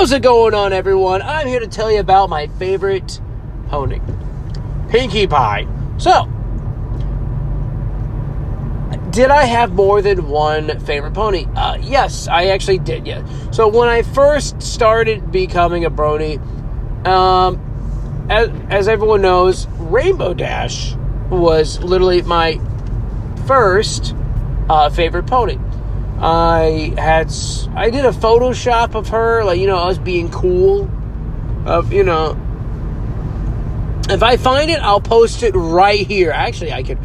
How's it going on, everyone? I'm here to tell you about my favorite pony, Pinkie Pie. So, did I have more than one favorite pony? Yes, I actually did, yeah. So when I first started becoming a brony, as everyone knows, Rainbow Dash was literally my first favorite pony. I did a Photoshop of her, like, us being cool. If I find it, I'll post it right here. Actually, I could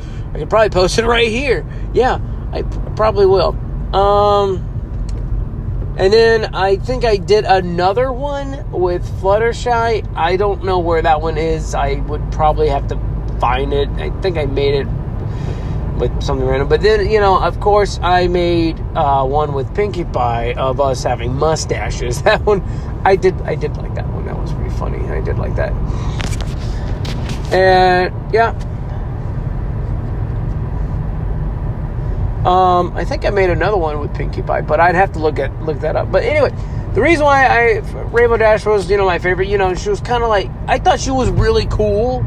probably post it right here. Yeah, I probably will. And then I think I did another one with Fluttershy. I don't know where that one is. I would probably have to find it. I think I made it with something random. But then, of course, I made one with Pinkie Pie of us having mustaches. That one, I did like that one. That was pretty funny. I did like that. And, yeah. I think I made another one with Pinkie Pie, but I'd have to look that up. But anyway, the reason why Rainbow Dash was, my favorite, she was kind of like, I thought she was really cool,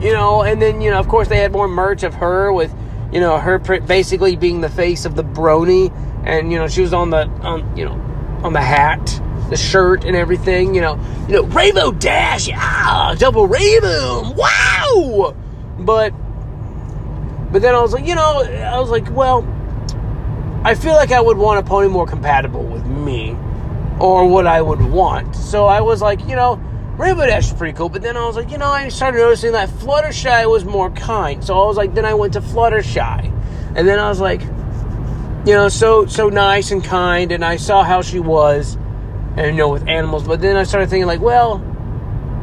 and then, of course they had more merch of her with, her basically being the face of the brony, and, she was on the hat, the shirt and everything, Rainbow Dash, yeah, double rainbow, wow! But then I was like, well, I feel like I would want a pony more compatible with me, or what I would want. So I was like, Rainbow Dash is pretty cool. But then I was like, I started noticing that Fluttershy was more kind. So I was like, then I went to Fluttershy. And then I was like, so nice and kind. And I saw how she was, and, with animals. But then I started thinking, like, well,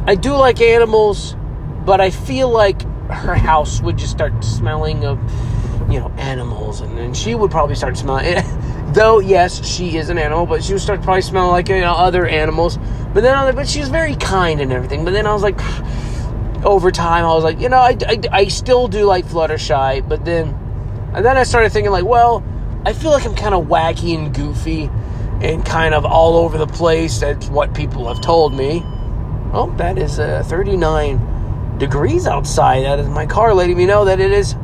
I do like animals, but I feel like her house would just start smelling of, animals, and then she would probably start smelling it. Though, yes, she is an animal, but she would start probably smelling like, other animals. But then I was like, but she was very kind and everything. But then I was like, over time, I was like, I still do like Fluttershy, and then I started thinking, like, well, I feel like I'm kind of wacky and goofy and kind of all over the place. That's what people have told me. Oh, that is 39 degrees outside. That is my car letting me know that it is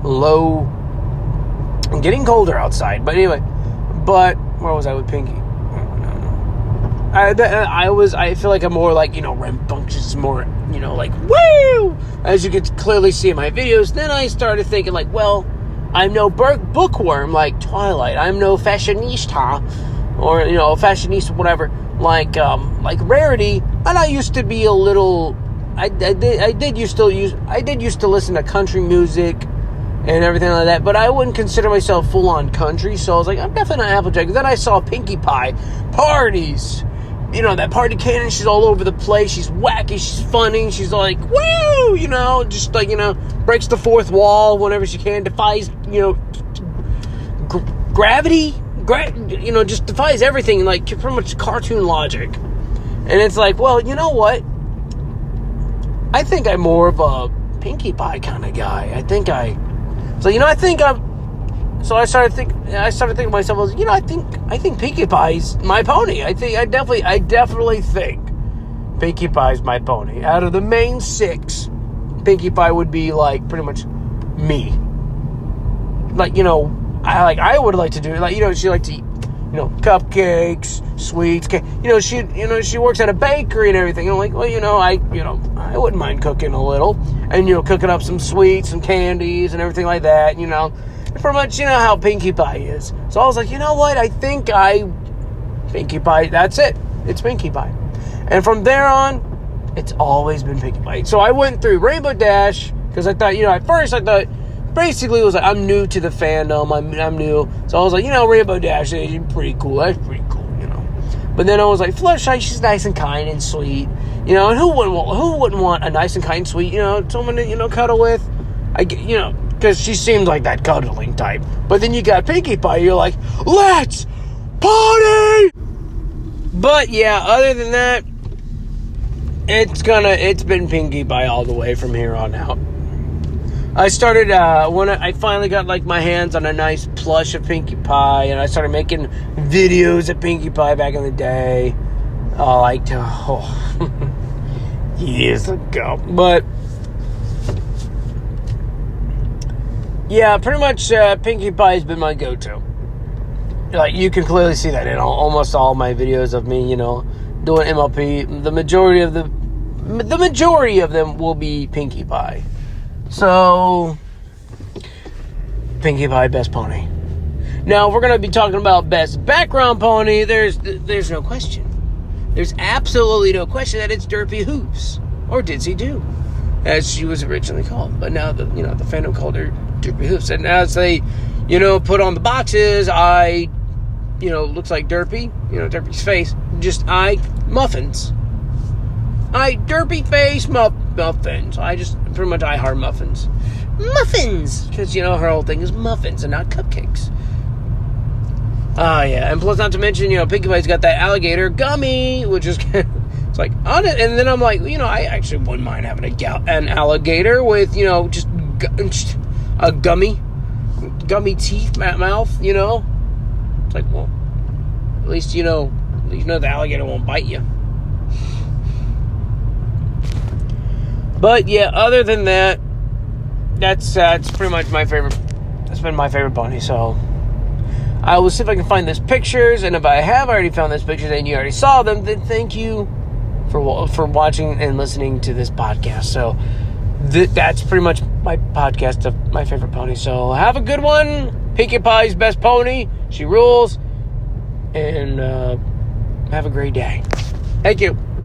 low and getting colder outside. But anyway, where was I with Pinkie? I feel like I'm more like, rambunctious, more, like, woo! As you can clearly see in my videos. Then I started thinking, like, well, I'm no bookworm like Twilight. I'm no fashionista, or, fashionista, whatever, like Rarity. And I used to be a little, I did used to listen to country music and everything like that, but I wouldn't consider myself full-on country, so I was like, I'm definitely not Applejack. Then I saw Pinkie Pie, parties, that party cannon, she's all over the place, she's wacky, she's funny, she's like, woo, just like, breaks the fourth wall whenever she can, defies, gravity, just defies everything, like, pretty much cartoon logic. And it's like, well, you know what? I think I'm more of a Pinkie Pie kind of guy. So I started thinking to myself, I think Pinkie Pie's my pony. I definitely think Pinkie Pie's my pony. Out of the main 6, Pinkie Pie would be like pretty much me. Like, I would like to do, like, she likes to eat, cupcakes, sweets, cake. She works at a bakery and everything. I'm like, well, I wouldn't mind cooking a little, and cooking up some sweets, some candies, and everything like that. Pretty much, how Pinkie Pie is. So I was like, you know what? I think Pinkie Pie. That's it. It's Pinkie Pie, and from there on, it's always been Pinkie Pie. So I went through Rainbow Dash because I thought, at first I thought. Basically, it was like, I'm new to the fandom, I'm new, so I was like, Rainbow Dash is pretty cool, that's pretty cool, But then I was like, Fluttershy, she's nice and kind and sweet, and who wouldn't want a nice and kind, sweet, someone to, cuddle with, because she seemed like that cuddling type. But then you got Pinkie Pie, you're like, let's party! But yeah, other than that, it's been Pinkie Pie all the way from here on out. I started, when I finally got, like, my hands on a nice plush of Pinkie Pie, and I started making videos of Pinkie Pie back in the day. years ago. But yeah, pretty much Pinkie Pie has been my go-to. Like, you can clearly see that in almost all my videos of me, doing MLP. The majority of them will be Pinkie Pie. So, Pinkie Pie, best pony. Now, if we're going to be talking about best background pony, there's no question. There's absolutely no question that it's Derpy Hoops, or Ditsy Doo, as she was originally called. But now the fandom called her Derpy Hoops, and as they, put on the boxes, looks like Derpy, Derpy's face, just muffins. Derpy face muffins. Pretty much heart muffins. Muffins! Because, her whole thing is muffins and not cupcakes. Yeah, and plus not to mention, Pinkie Pie's got that alligator gummy, which is, it's like, on it, and then I'm like, I actually wouldn't mind having an alligator with, just a gummy teeth, mouth, It's like, well, at least the alligator won't bite you. But yeah, other than that, that's pretty much my favorite. That's been my favorite pony. So I will see if I can find those pictures, and if I have already found those pictures and you already saw them, then thank you for watching and listening to this podcast. So that's pretty much my podcast of my favorite pony. So have a good one. Pinkie Pie's best pony. She rules. And have a great day. Thank you.